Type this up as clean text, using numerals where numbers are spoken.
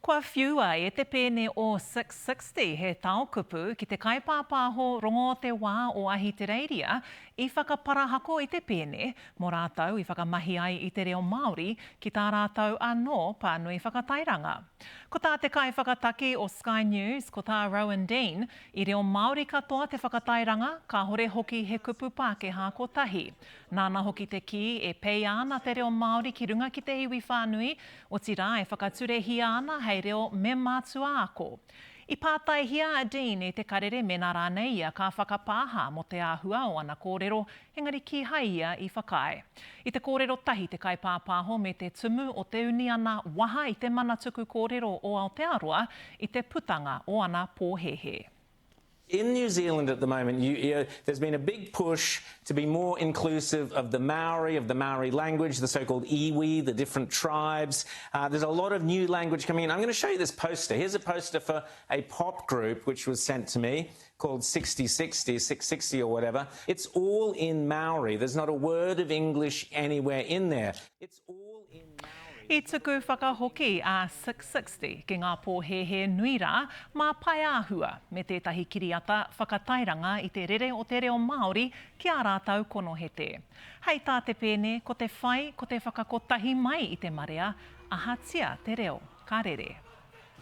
Kua whiua e te pēne o 660 he taukupu ki te kaipāpāho rongo te wā o Ahitereiria i whakaparahako i te pēne mō rātau i whakamahi ai i te reo Māori ki tā rātau anō pānui whakatairanga. Ko tā te kai whakataki o Sky News, ko tā Rowan Dean, i reo Māori katoa te whakatairanga, ka hore hoki he kupu Pākehā kotahi. Nāna hoki te ki e pei ana te reo Māori ki runga ki te iwi whānui, o tira e whakaturehia ana hei reo me mātua ako. I pātaihia a Dean e te karere mena rānei ia ka whakapāha mo te āhua o ana kōrero, engari ki hai ia i whakae. I te kōrero tahi te kaipāpāho me te tumu o te uni ana waha i te manatuku kōrero o Aotearoa i te putanga o ana pōhehe. In New Zealand at the moment, there's been a big push to be more inclusive of the Maori language, the so-called iwi, the different tribes. There's a lot of new language coming in. I'm going to show you this poster. Here's a poster for a pop group which was sent to me called 6060, 660 or whatever. It's all in Maori. There's not a word of English anywhere in there. It's all in Maori. I tuku whakahoki a 660 ki ngā pōhehe nui rā mā pai āhua me tētahi kiriata whakatairanga i te rere o te reo Māori ki a rātau konohete. Hei tā te pēne, ko te whai, ko te whakakotahi mai i te marea, ahatia te reo, ka rere.